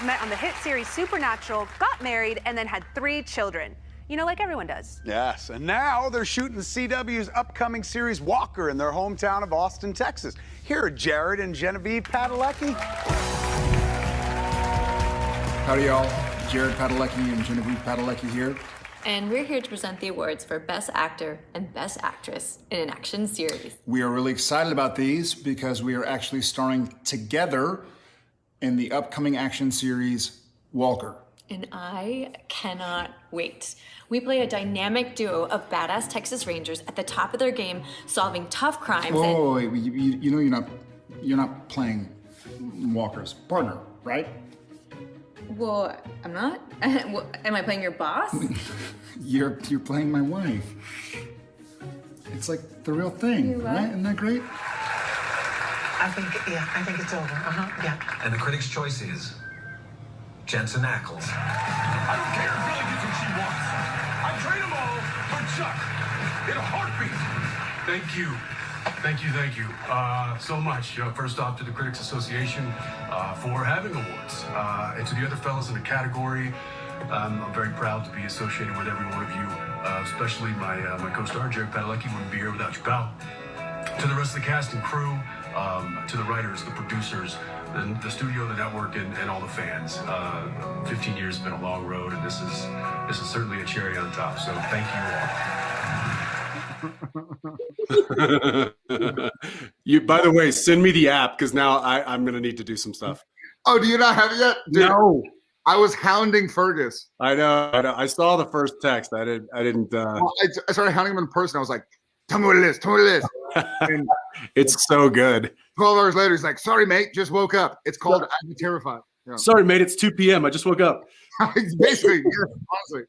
stars met on the hit series Supernatural, got married, and then had 3 children. You know, like everyone does. Yes, and now they're shooting the CW's upcoming series Walker in their hometown of Austin, Texas. Here are Jared and Genevieve Padalecki. Howdy, y'all. Jared Padalecki and Genevieve Padalecki here. And we're here to present the awards for Best Actor and Best Actress in an action series. We are really excited about these because we are actually starring together in the upcoming action series Walker. And I cannot wait. We play a dynamic duo of badass Texas Rangers at the top of their game, solving tough crimes. Whoa, wait, you know you're not playing Walker's partner, right? Well, I'm not. Am I playing your boss? You're playing my wife. It's like the real thing, right? Isn't that great? I think it's over. Yeah. And the critic's choice is Jensen Ackles. I don't care if Billy gets what she wants. I trade them all for Chuck in a heartbeat. Thank you. So much. First off, to the Critics Association for having awards. And to the other fellas in the category, I'm very proud to be associated with every one of you, especially my co-star, Jared Padalecki. Wouldn't be here without you, pal. To the rest of the cast and crew, to the writers, the producers, the studio, the network, and all the fans. 15 years has been a long road, and this is certainly a cherry on top. So thank you all. You, by the way, send me the app because now I'm going to need to do some stuff. Oh, do you not have it yet? Dude, no. I was hounding Fergus. I know. I saw the first text. I didn't. Well, I started hounding him in person. I was like, tell me what it is. And it's so good. 12 hours later, he's like, sorry, mate, just woke up. It's called I'm Terrified. You know? Sorry, mate, it's 2 p.m. I just woke up. Basically, yeah, honestly.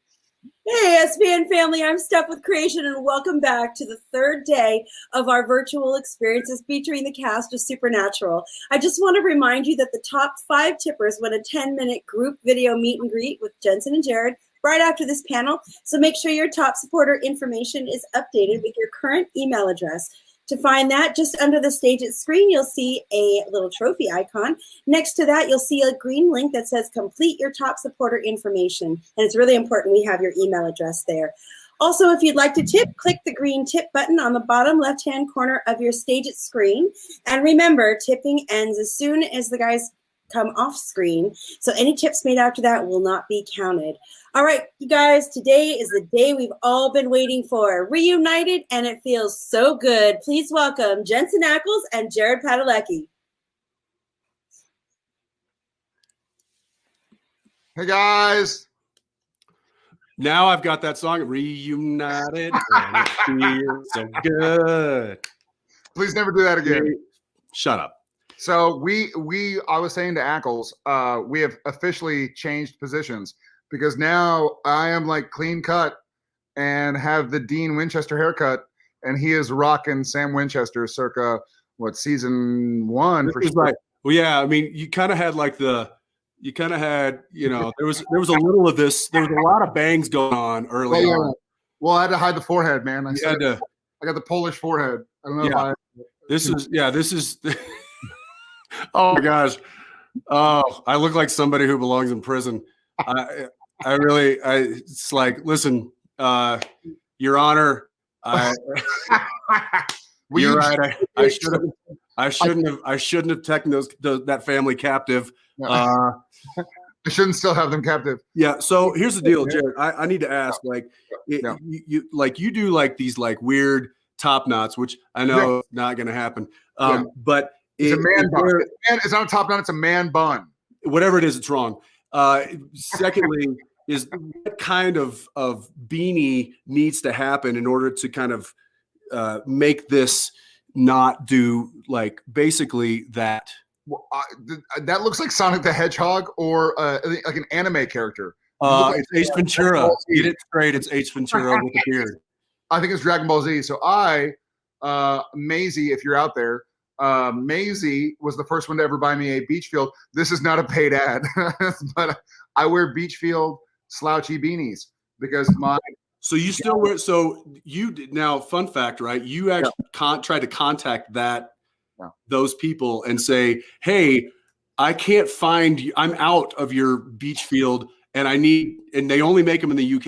Hey, SVN family, I'm Steph with Creation, and welcome back to the third day of our virtual experiences featuring the cast of Supernatural. I just want to remind you that the top 5 tippers win a 10-minute group video meet and greet with Jensen and Jared right after this panel. So make sure your top supporter information is updated with your current email address. To find that, just under the StageIt screen, you'll see a little trophy icon. Next to that, you'll see a green link that says complete your top supporter information. And it's really important we have your email address there. Also, if you'd like to tip, click the green tip button on the bottom left-hand corner of your StageIt screen. And remember, tipping ends as soon as the guys come off screen. So any tips made after that will not be counted. All right, you guys, today is the day we've all been waiting for. Reunited, and it feels so good. Please welcome Jensen Ackles and Jared Padalecki. Hey, guys. Now I've got that song, Reunited, and it feels so good. Please never do that again. Shut up. So I was saying to Ackles, we have officially changed positions because now I am like clean cut and have the Dean Winchester haircut, and he is rocking Sam Winchester circa season 1 for sure. Right. Well, yeah, I mean, you kind of had there was a little of this. There was a lot of bangs going on early on. Well, I had to hide the forehead, man. I got the Polish forehead. I don't know if I. This is. Oh my gosh. Oh, I look like somebody who belongs in prison. It's like, listen, Your Honor, you're right. I shouldn't have taken that family captive. I shouldn't still have them captive. Yeah. So here's the deal, Jared. I need to ask, you do like these like weird top knots, which I know is not going to happen. But it's a man bun. It's not a top knot. It's a man bun. Whatever it is, it's wrong. Secondly, is what kind of beanie needs to happen in order to kind of make this not do like basically that? Well, that looks like Sonic the Hedgehog or like an anime character. It's Ace Ventura. Get it straight. It's Ace Ventura with a beard. I think it's Dragon Ball Z. So Maisie, if you're out there, Maisie was the first one to ever buy me a Beachfield. This is not a paid ad, but I wear Beachfield slouchy beanies because my. So you still wear? So you now, fun fact, right? You actually tried to contact those people and say, "Hey, I can't find. I'm out of your beach field, and they only make them in the UK.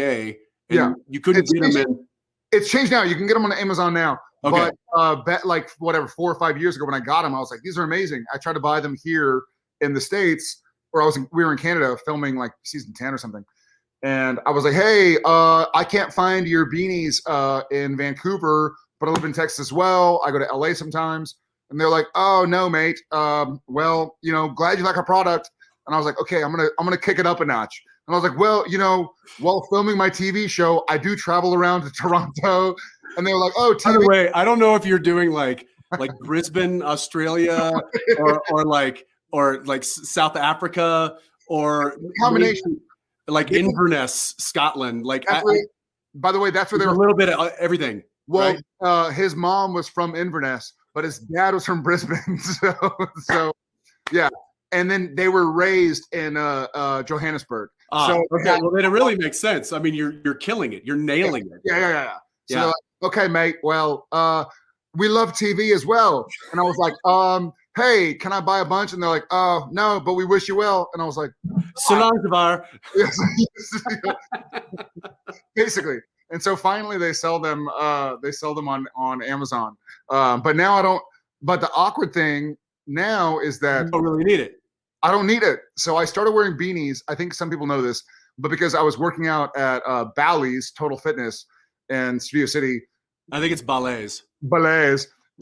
And Yeah. you couldn't get them in. It's changed now. You can get them on Amazon now. Okay. But like 4 or 5 years ago when I got them, I was like, these are amazing. I tried to buy them here in the States, or we were in Canada filming like season 10 or something. And I was like, hey, I can't find your beanies in Vancouver, but I live in Texas as well. I go to LA sometimes. And they're like, oh no, mate. Well, glad you like our product. And I was like, okay, I'm gonna kick it up a notch. And I was like, well, while filming my TV show, I do travel around to Toronto. And they were like, oh, by the way, I don't know if you're doing like Brisbane, Australia, or like South Africa, or combination, like Inverness, Scotland. Like, by the way, that's where they were a little bit of everything. Well, right? His mom was from Inverness, but his dad was from Brisbane. So yeah. And then they were raised in Johannesburg. So okay, well then it really makes sense. I mean, you're killing it. You're nailing it. Yeah. So they're like, okay, mate. Well, we love TV as well. And I was like, hey, can I buy a bunch? And they're like, oh no, but we wish you well. And I was like, Salangvar. Basically. And so finally they sell them on Amazon. But now I don't. But the awkward thing now is that you don't really need it. I don't need it. So I started wearing beanies. I think some people know this, but because I was working out at Bally's Total Fitness in Studio City. I think it's Bally's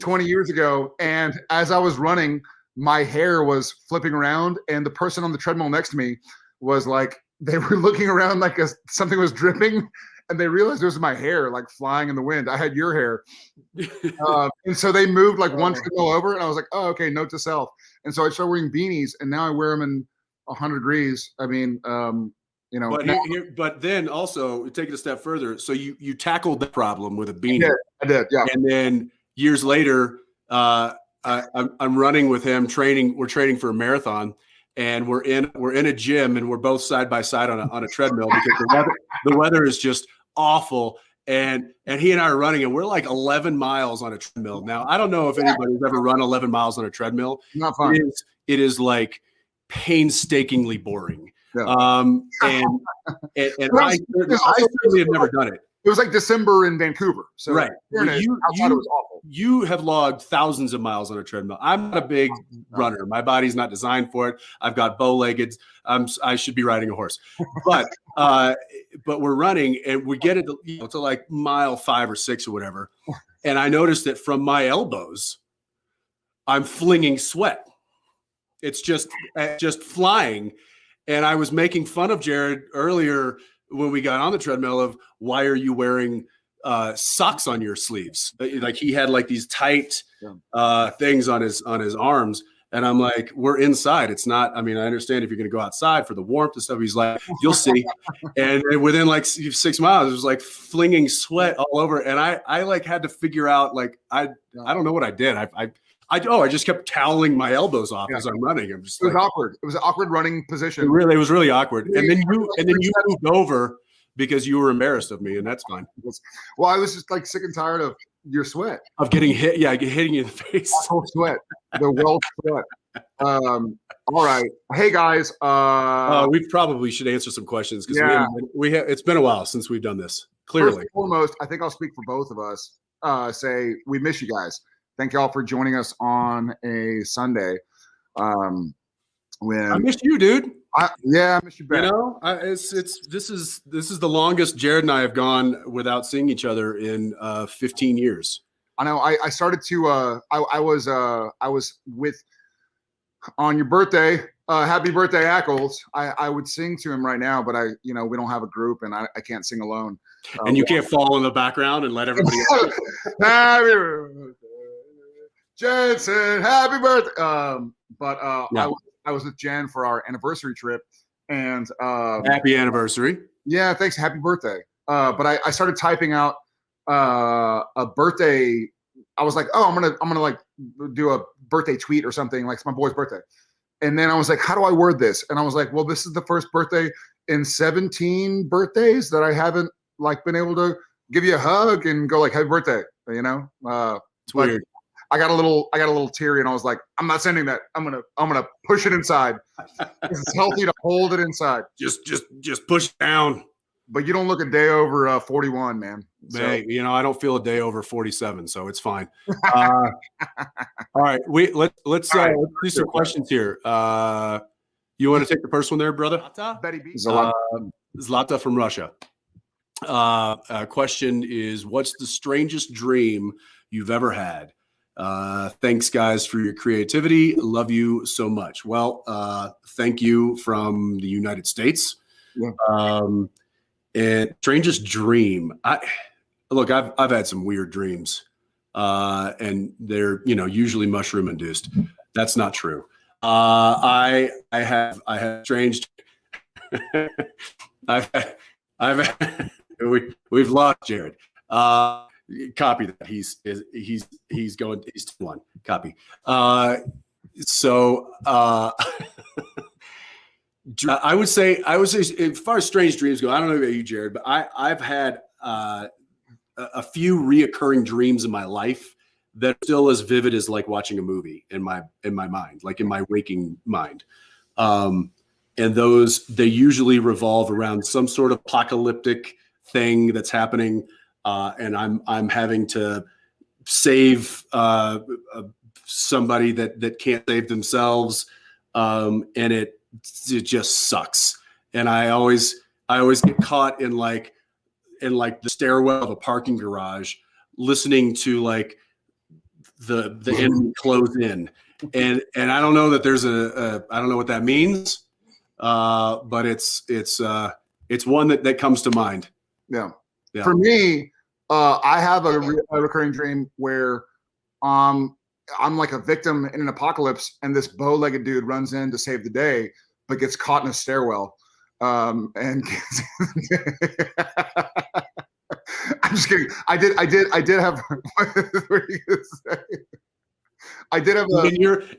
20 years ago. And as I was running, my hair was flipping around, and the person on the treadmill next to me was like, they were looking around like something was dripping, and they realized it was my hair like flying in the wind. I had your hair. And so they moved like one treadmill over, and I was like, oh, okay, note to self. And so I started wearing beanies, and now I wear them in 100 degrees. I mean, But then also take it a step further. So you tackled the problem with a beanie. I did, yeah. And then years later, I'm running with him, training. We're training for a marathon, and we're in a gym, and we're both side by side on a treadmill because the weather is just awful. And he and I are running, and we're like 11 miles on a treadmill. Now, I don't know if anybody's ever run 11 miles on a treadmill. Not fun. It is like painstakingly boring. Yeah. And I certainly have never done it. It was like December in Vancouver. So right. Outside it was awful. You have logged thousands of miles on a treadmill. I'm not a big runner. My body's not designed for it. I've got bow-legged. I should be riding a horse. But we're running, and we get it to like mile 5 or 6 or whatever. And I noticed that from my elbows, I'm flinging sweat. It's just flying. And I was making fun of Jared earlier when we got on the treadmill of, why are you wearing socks on your sleeves? Like he had like these tight things on his arms. And I'm like, we're inside. It's not, I mean, I understand if you're going to go outside for the warmth and stuff. He's like, you'll see. And within like 6 miles, it was like flinging sweat all over. And I like had to figure out, like, I don't know what I did. I just kept toweling my elbows off as I'm running. It was awkward. It was an awkward running position. It was really awkward. And then you moved over because you were embarrassed of me, and that's fine. Well, I was just like sick and tired of your sweat. Of getting hit, hitting you in the face. Whole sweat. The well sweat. All right. Hey guys. We probably should answer some questions because it's been a while since we've done this. Clearly. First and foremost, I think I'll speak for both of us. Say we miss you guys. Thank you all for joining us on a Sunday. When I miss you, dude. I miss you back. You know, this is the longest Jared and I have gone without seeing each other in 15 years. I know. I started to. I was with on your birthday. Happy birthday, Ackles. I would sing to him right now, but we don't have a group, and I can't sing alone. And you can't fall in the background and let everybody else. Happy birthday, Jensen, happy birthday. I was with Jen for our anniversary trip, and happy anniversary. Yeah, thanks. Happy birthday. But I started typing out a birthday. I was like, oh, I'm gonna like do a birthday tweet or something, like it's my boy's birthday. And then I was like, how do I word this? And I was like, well, this is the first birthday in 17 birthdays that I haven't like been able to give you a hug and go like, happy birthday. It's weird. I got a little teary, and I was like, I'm not sending that. I'm gonna push it inside. It's healthy to hold it inside. Just push it down. But you don't look a day over 41, man. So. Hey, I don't feel a day over 47, so it's fine. All right, let's do some questions here. You want to take the first one there, brother? Betty B. Zlata from Russia. Question is, what's the strangest dream you've ever had? Thanks, guys, for your creativity. Love you so much. Well, thank you from the United States. Yeah. And strangest dream. I've had some weird dreams, and they're usually mushroom induced. That's not true. I have strange. We've lost Jared. Copy that. He's going. He's one copy. I would say, as far as strange dreams go, I don't know about you, Jared, but I've had a few reoccurring dreams in my life that are still as vivid as like watching a movie in my mind, like in my waking mind. And they usually revolve around some sort of apocalyptic thing that's happening, and I'm having to save somebody that can't save themselves, and it just sucks. And I always get caught in like the stairwell of a parking garage, listening to like the enemy close in, and I don't know that there's I don't know what that means, but it's one that comes to mind. Yeah. For me, I have a recurring dream where I'm like a victim in an apocalypse, and this bow-legged dude runs in to save the day, but gets caught in a stairwell. And I'm just kidding. I did have. What are you gonna say? I did have.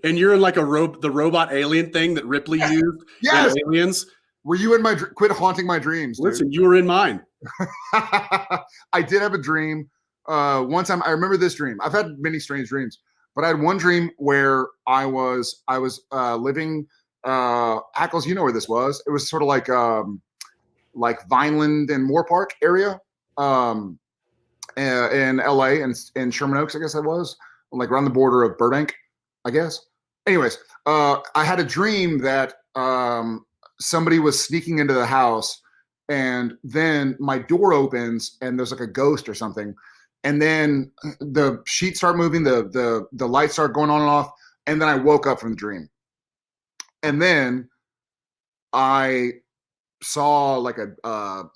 And you're in like the robot alien thing that Ripley used. Yes. Aliens. Were you in my? Quit haunting my dreams. Dude. Listen, you were in mine. I did have a dream. One time, I remember this dream. I've had many strange dreams, but I had one dream where I was living. Ackles, you know where this was. It was sort of like Vineland and Moore Park area, in LA and in Sherman Oaks, I guess that was, like around the border of Burbank, I guess. Anyways, I had a dream that somebody was sneaking into the house, and then my door opens and there's like a ghost or something, and then the sheets start moving, the lights start going on and off, and then I woke up from the dream. And then I saw like a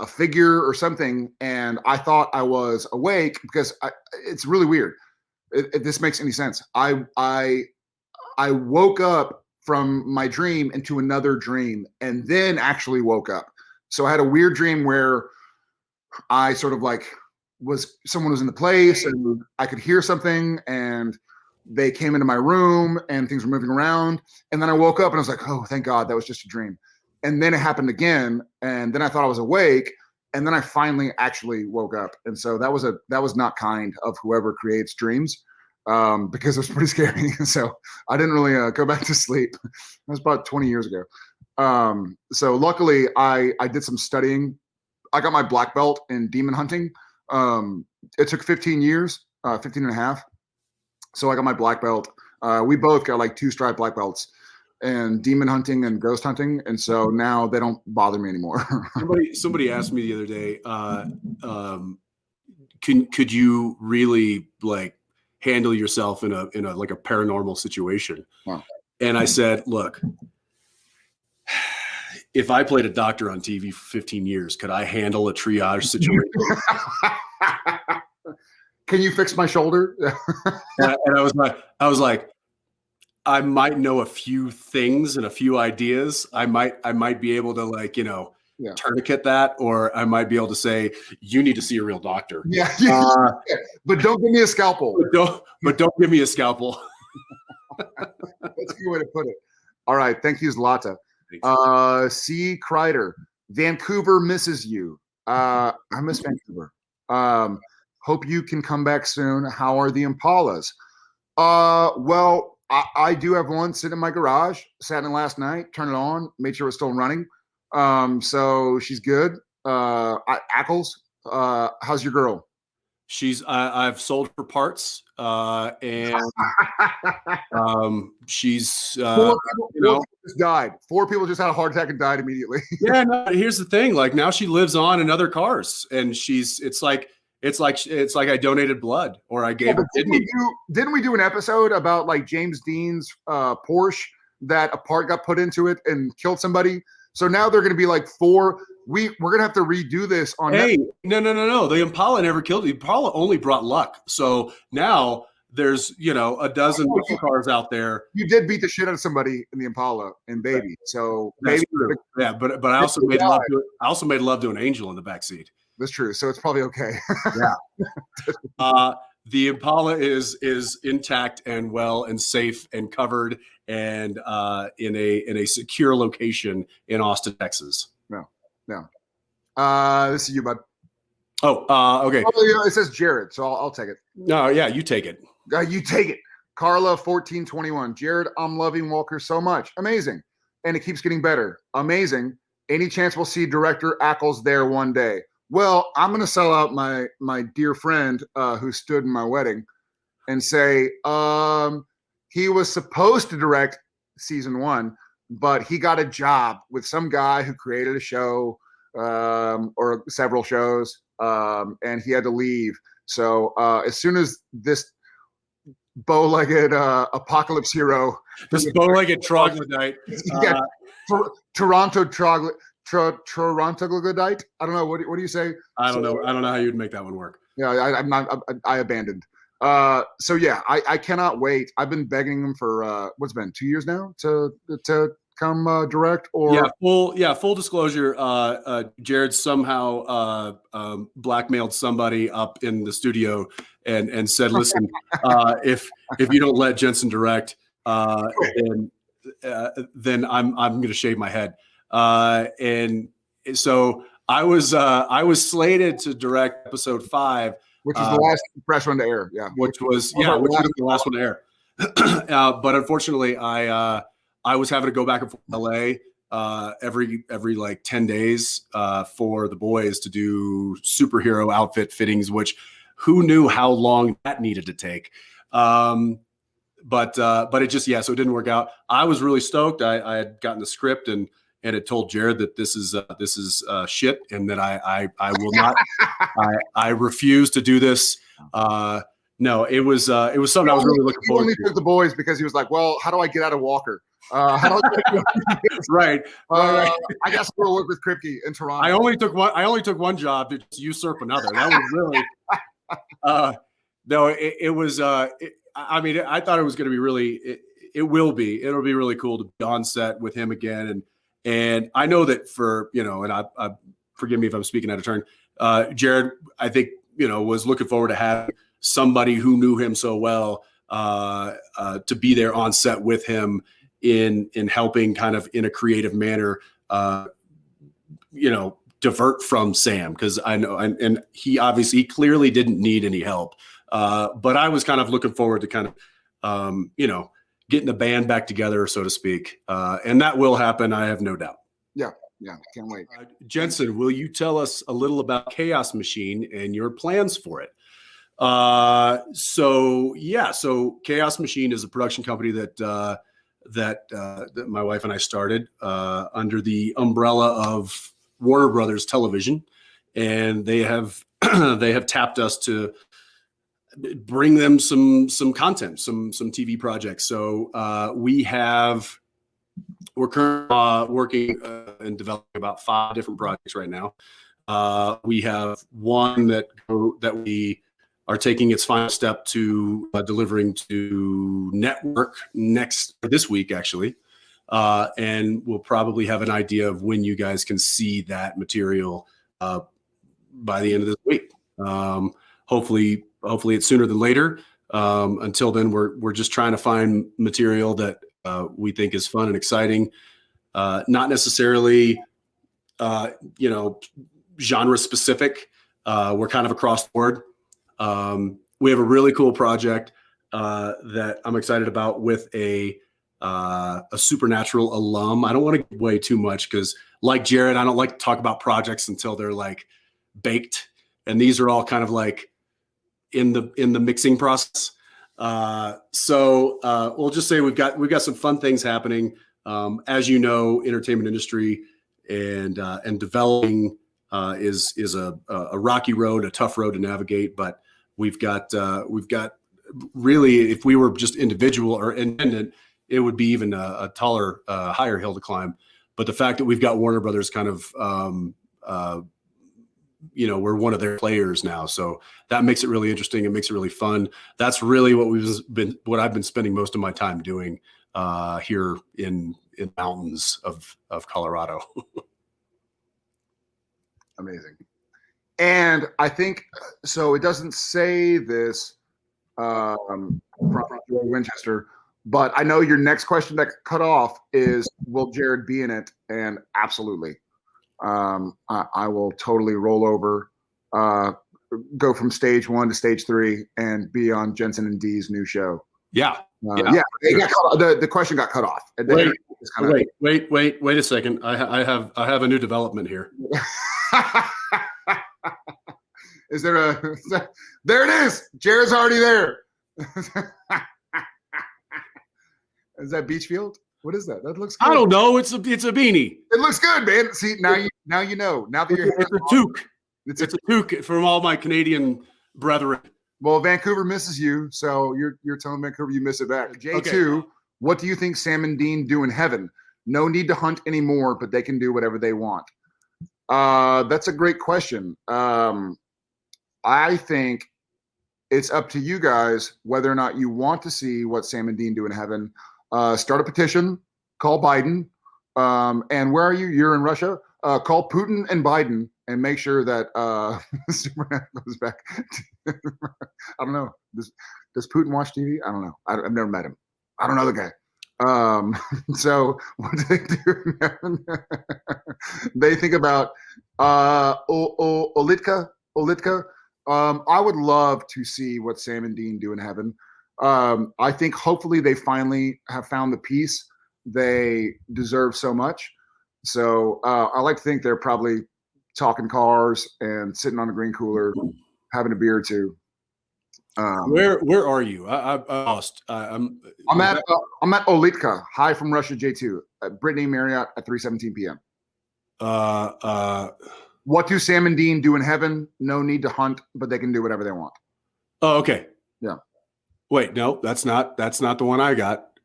figure or something, and I thought I was awake because it's really weird. If this makes any sense, I woke up from my dream into another dream, and then actually woke up. So I had a weird dream where I sort of like someone was in the place, and I could hear something, and they came into my room and things were moving around. And then I woke up and I was like, oh, thank God, that was just a dream. And then it happened again. And then I thought I was awake. And then I finally actually woke up. And so that was not kind of whoever creates dreams, because it was pretty scary. So I didn't really go back to sleep. That was about 20 years ago. So luckily I did some studying. I got my black belt in demon hunting. It took 15 years, 15 and a half. So I got my black belt. We both got like 2-stripe black belts in demon hunting and ghost hunting. And so now they don't bother me anymore. Somebody asked me the other day, could you really like handle yourself in a like a paranormal situation? Wow. And I said, look, if I played a doctor on TV for 15 years, could I handle a triage situation? Can you fix my shoulder? and I was like, I might know a few things and a few ideas. I might be able to like, tourniquet that, or I might be able to say, you need to see a real doctor. Yeah. But don't give me a scalpel. But don't give me a scalpel. That's a good way to put it. All right. Thank you, Zlata. C. Kreider. Vancouver misses you. I miss Vancouver. Hope you can come back soon. How are the Impalas? Well, I do have one sitting in my garage. Sat in it last night, turned it on, made sure it was still running. So she's good. Ackles, how's your girl? I've sold her parts, and she's Four people just died. 4 people just had a heart attack and died immediately. Yeah, no, here's the thing. Like now she lives on in other cars, and it's like I donated blood or I gave her kidney. Didn't we do an episode about like James Dean's Porsche that a part got put into it and killed somebody? So now they're going to be like 4. We're going to have to redo this on. Hey, no. The Impala never killed. The Impala only brought luck. So now there's, a dozen cars out there. You did beat the shit out of somebody in the Impala and Baby. So That's maybe true. Yeah, but I also made love to it. I also made love to an angel in the backseat. That's true. So it's probably okay. Yeah. The Impala is intact and well and safe and covered and in a secure location in Austin, Texas. No. This is you, bud. Okay. Oh, yeah, it says Jared, so I'll take it. No, yeah, you take it. You take it. Carla 1421. Jared, I'm loving Walker so much. Amazing. And it keeps getting better. Amazing. Any chance we'll see director Ackles there one day? Well, I'm going to sell out my dear friend who stood in my wedding and say he was supposed to direct season 1, but he got a job with some guy who created a show or several shows, and he had to leave. So as soon as this bow-legged apocalypse hero, this bow-legged troglodyte, Toronto troglodyte. I don't know. What do you say? I don't know how you'd make that one work. Yeah, I abandoned. So yeah, I cannot wait. I've been begging him for what's been 2 years now to come direct. Or full disclosure. Jared somehow blackmailed somebody up in the studio and said, "Listen, if you don't let Jensen direct, then I'm going to shave my head." And so I was slated to direct episode 5, which was the last fresh one to air. Yeah, which was the last one to air. But unfortunately, I was having to go back and forth to LA every like 10 days for the boys to do superhero outfit fittings, which who knew how long that needed to take. But it just, so it didn't work out. I was really stoked. I had gotten the script and had told Jared that this is shit and that I will not, I refuse to do this. No, it was something I was really looking forward to. He only took the boys because he was like, well, how do I get out of Walker? Right. I guess we'll work with Kripke in Toronto. I only took one job to usurp another. That was really, no, it was, I mean, I thought it was going to be really, it'll be really cool to be on set with him again. And I know that for, and I forgive me if I'm speaking out of turn, Jared, I think, was looking forward to having somebody who knew him so well to be there on set with him in helping kind of in a creative manner, divert from Sam. Cause I know, and he clearly didn't need any help. But I was kind of looking forward to kind of, getting the band back together, so to speak. And that will happen. I have no doubt. Yeah. Can't wait. Jensen, will you tell us a little about Chaos Machine and your plans for it? So Chaos Machine is a production company that my wife and I started under the umbrella of Warner Brothers Television, and they have tapped us to bring them some content, some TV projects. So we're currently working and developing about 5 different projects right now. We have one that we are taking its final step to delivering to network this week, actually. And we'll probably have an idea of when you guys can see that material by the end of this week. Hopefully it's sooner than later. Until then, we're just trying to find material that we think is fun and exciting. Not necessarily, genre specific. We're kind of across the board. We have a really cool project that I'm excited about with a Supernatural alum. I don't want to give away too much because, like Jared, I don't like to talk about projects until they're like baked, and these are all kind of like in the mixing process. So we'll just say we've got some fun things happening. As you know, entertainment industry and developing is a rocky road, a tough road to navigate. But we've got really, if we were just individual or independent, it would be even a taller, higher hill to climb. But the fact that we've got Warner Brothers kind of we're one of their players now, so that makes it really interesting. It makes it really fun. That's really what I've been spending most of my time doing here in mountains of Colorado. Amazing. And I think so. It doesn't say this from Winchester, but I know your next question that cut off is, will Jared be in it? And absolutely. I will totally roll over, go from stage 1 to stage 3 and be on Jensen and Dee's new show. Yeah. The question got cut off. Wait a second. I have a new development here. Is there there it is. Jared's already there. Is that Beachfield? What is that? That looks good. I don't know. It's a beanie. It looks good, man. See, now you know. Now that you're it's a toque. It's a toque from all my Canadian brethren. Well, Vancouver misses you, so you're telling Vancouver you miss it back. J2, What do you think Sam and Dean do in heaven? No need to hunt anymore, but they can do whatever they want. That's a great question. I think it's up to you guys whether or not you want to see what Sam and Dean do in heaven. Start a petition, call Biden. And where are you? You're in Russia. Call Putin and Biden and make sure that Supernatural goes back. I don't know. Does Putin watch TV? I don't know. I've never met him. I don't know the guy. So what do they do? They think about Olitka. I would love to see what Sam and Dean do in heaven. I think hopefully they finally have found the peace they deserve so much. So I like to think they're probably talking cars and sitting on a green cooler, having a beer or two. Where are you? I'm lost. I'm at Olitka. Hi from Russia, J2. Brittany Marriott at 3:17 p.m. What do Sam and Dean do in heaven? No need to hunt, but they can do whatever they want. Oh, okay. Yeah. Wait, no, that's not the one I got.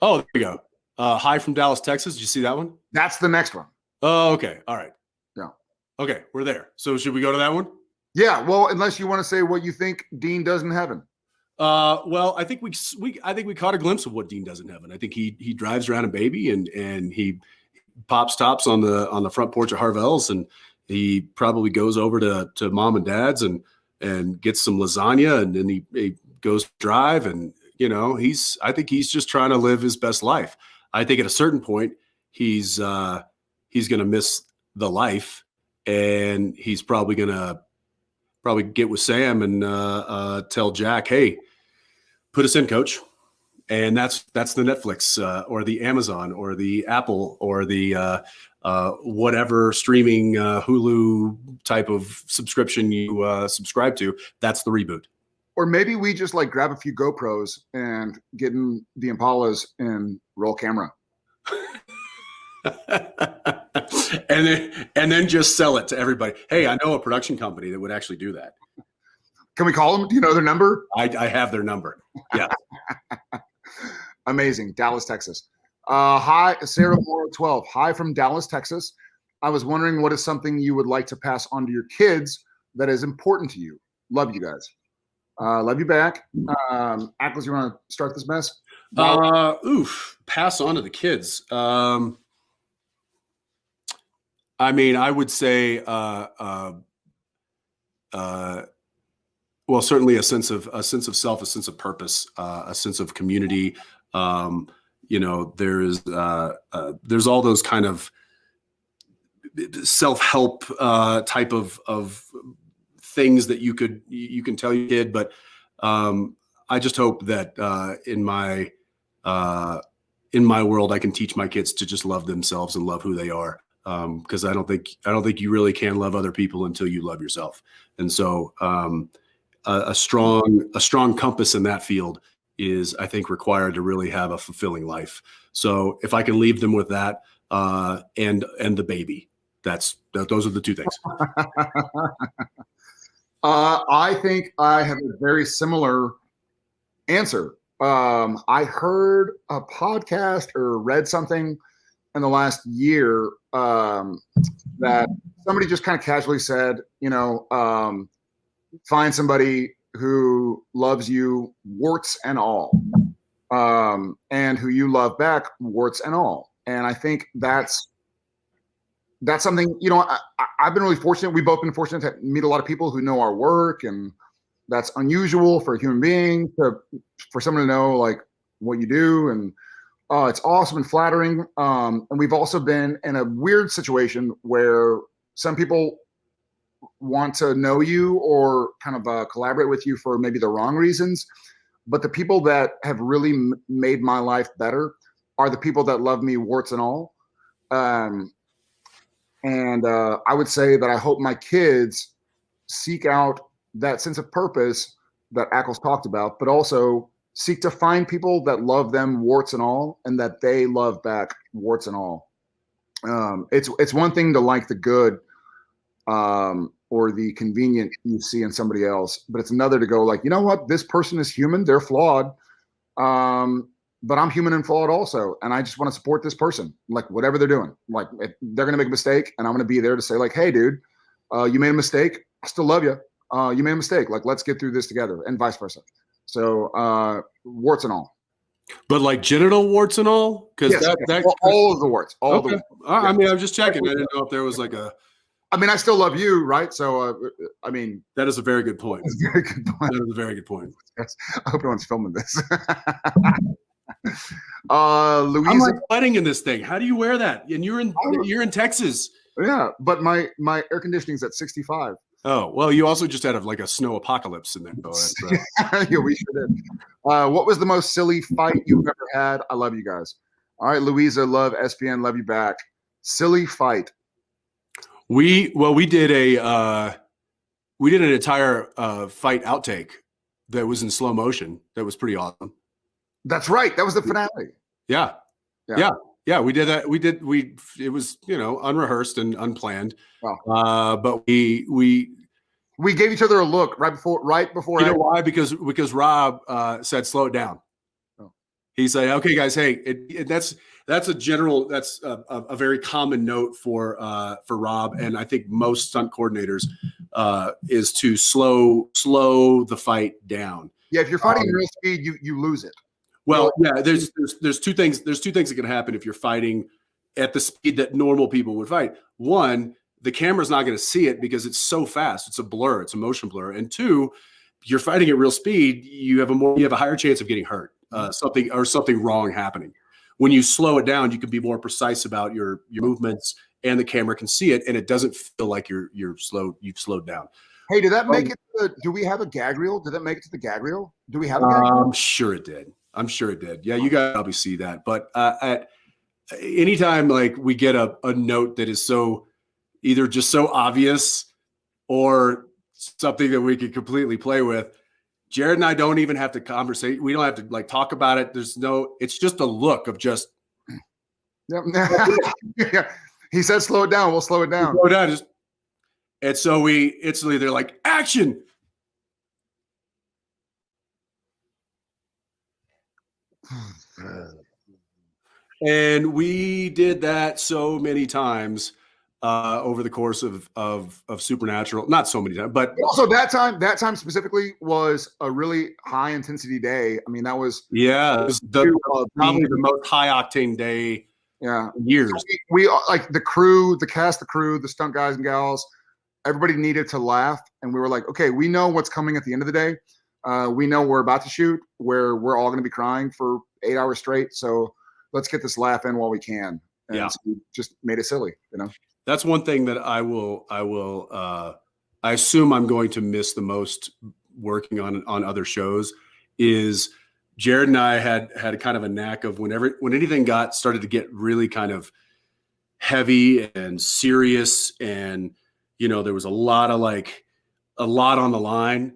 Oh, there you go. Hi from Dallas, Texas. Did you see that one? That's the next one. Oh, okay. All right. Yeah. Okay, we're there. So should we go to that one? Yeah. Well, unless you want to say what you think Dean does in heaven. Well, I think we caught a glimpse of what Dean does in heaven. I think he drives around a baby and he pops tops on the front porch of Harvell's, and he probably goes over to mom and dad's and gets some lasagna, and then he goes drive, and I think he's just trying to live his best life. I think at a certain point he's going to miss the life, and he's probably going to get with Sam and tell Jack, hey, put us in, coach. And that's the Netflix or the Amazon or the Apple or the whatever streaming Hulu type of subscription you subscribe to. That's the reboot. Or maybe we just like grab a few GoPros and get in the Impalas and roll camera. and then just sell it to everybody. Hey, I know a production company that would actually do that. Can we call them? Do you know their number? I have their number. Yeah. Amazing. Dallas, Texas. Hi, Sarah Moore 12. Hi from Dallas, Texas. I was wondering what is something you would like to pass on to your kids that is important to you. Love you guys. Love you back. Ackles, you want to start this mess? Pass on to the kids. I mean, I would say, well, certainly a sense of self, a sense of purpose, a sense of community. There's all those kind of self-help type of things that you can tell your kid, but I just hope that in my world, I can teach my kids to just love themselves and love who they are. Because I don't think you really can love other people until you love yourself. And so a strong compass in that field is, I think, required to really have a fulfilling life. So if I can leave them with that and the baby, those are the two things. I think I have a very similar answer. I heard a podcast or read something in the last year that somebody just kind of casually said, find somebody who loves you, warts and all, and who you love back, warts and all. And I think that's something, I've been really fortunate. We've both been fortunate to meet a lot of people who know our work, and that's unusual for a human being for someone to know like what you do. And it's awesome and flattering. And we've also been in a weird situation where some people want to know you or kind of collaborate with you for maybe the wrong reasons. But the people that have really made my life better are the people that love me, warts and all. And I would say that I hope my kids seek out that sense of purpose that Ackles talked about, but also seek to find people that love them, warts and all, and that they love back, warts and all. It's one thing to like the good or the convenient you see in somebody else, but it's another to go like, you know what, this person is human, they're flawed, but I'm human and flawed also, and I just want to support this person, like whatever they're doing. Like if they're gonna make a mistake, and I'm gonna be there to say like, hey, dude, you made a mistake, I still love you. You made a mistake, like let's get through this together, and vice versa. So warts and all. But like genital warts and all? Because yes, all of the warts. All okay. the warts. I mean, I'm just checking. I didn't know if there was like a. I mean, I still love you, right? So, I mean, that is a very good point. That's a very good point. That is a very good point. I hope no one's filming this. Louisa, I'm like sweating in this thing. How do you wear that? And you're in Texas. Yeah, but my air conditioning's at 65. Oh, well, you also just had a snow apocalypse in there. Yeah, we sure did. What was the most silly fight you've ever had? I love you guys. All right, Louisa, love SPN, love you back. Silly fight. We did an entire fight outtake that was in slow motion. That was pretty awesome. That's right. That was the finale. Yeah. We did that. It was, unrehearsed and unplanned. Wow. But we gave each other a look right before. You know why? Because Rob said, slow it down. Oh. He said, okay, guys, hey, that's a very common note for Rob. And I think most stunt coordinators is to slow the fight down. Yeah. If you're fighting real speed, you lose it. Well, yeah, there's two things. There's two things that can happen if you're fighting at the speed that normal people would fight. One, the camera's not going to see it because it's so fast. It's a blur. It's a motion blur. And two, you're fighting at real speed. You have a higher chance of getting hurt. Something wrong happening. When you slow it down, you can be more precise about your movements, and the camera can see it, and it doesn't feel like you've slowed down. Hey, did that make it? Do we have a gag reel? Did that make it to the gag reel? Do we have a gag reel? I'm sure it did. Yeah, you guys probably see that. But at anytime like we get a note that is either just so obvious or something that we could completely play with, Jared and I don't even have to conversate. We don't have to like talk about it. It's just a look of just. Yeah. He said, slow it down. We'll slow it down. Slow it down. And so we instantly, they're like, action. And we did that so many times over the course of Supernatural. Not so many times, but also that time specifically was a really high intensity day. I mean, that was it was probably the most high octane day. Yeah, in years. We like the crew, the cast, the crew, the stunt guys and gals. Everybody needed to laugh, and we were like, okay, we know what's coming at the end of the day. We know we're about to shoot, where we're all going to be crying for 8 hours straight. So let's get this laugh in while we can. And so we just made it silly, That's one thing that I assume I'm going to miss the most working on other shows is Jared and I had kind of a knack of when anything started to get really kind of heavy and serious, and there was a lot on the line.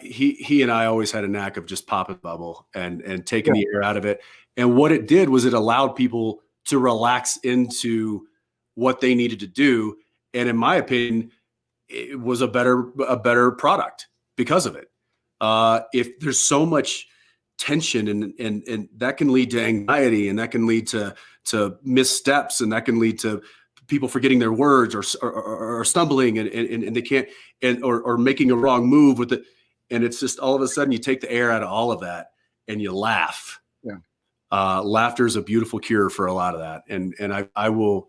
He and I always had a knack of just popping the bubble and taking the air out of it. And what it did was it allowed people to relax into what they needed to do. And in my opinion, it was a better product because of it. If there's so much tension and that can lead to anxiety, and that can lead to missteps, and that can lead to people forgetting their words or stumbling and they can't, or making a wrong move with it. And it's just all of a sudden you take the air out of all of that and you laugh. Yeah. Laughter is a beautiful cure for a lot of that. And I will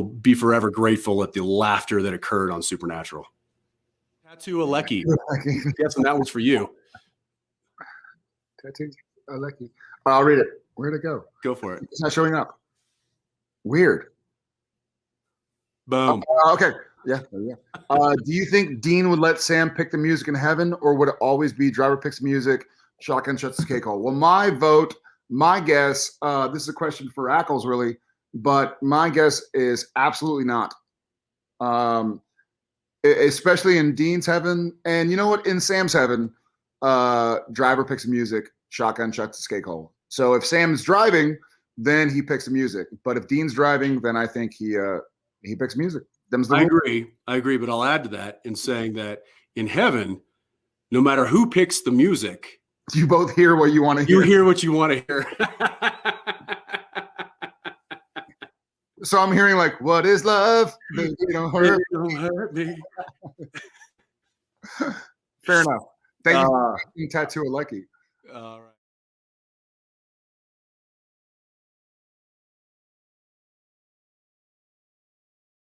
be forever grateful at the laughter that occurred on Supernatural. Tattoo Alecki. Yes, and that one's for you. Tattoo Alecki. I'll read it. Where'd it go? Go for it. It's not showing up. Weird. Boom. Okay. Yeah. Do you think Dean would let Sam pick the music in heaven, or would it always be driver picks music, shotgun shuts the cake hole? Well, my guess, this is a question for Ackles really, but my guess is absolutely not. Especially in Dean's heaven, and you know what? In Sam's heaven, driver picks music, shotgun shuts the cake hole. So if Sam's driving, then he picks the music. But if Dean's driving, then I think he picks music. I agree, but I'll add to that in saying that in heaven, no matter who picks the music, you both hear what you want to hear. You hear what you want to hear. So I'm hearing like, "What is love? Baby, don't hurt me." Fair enough. Thank you for Tattoo Alecki.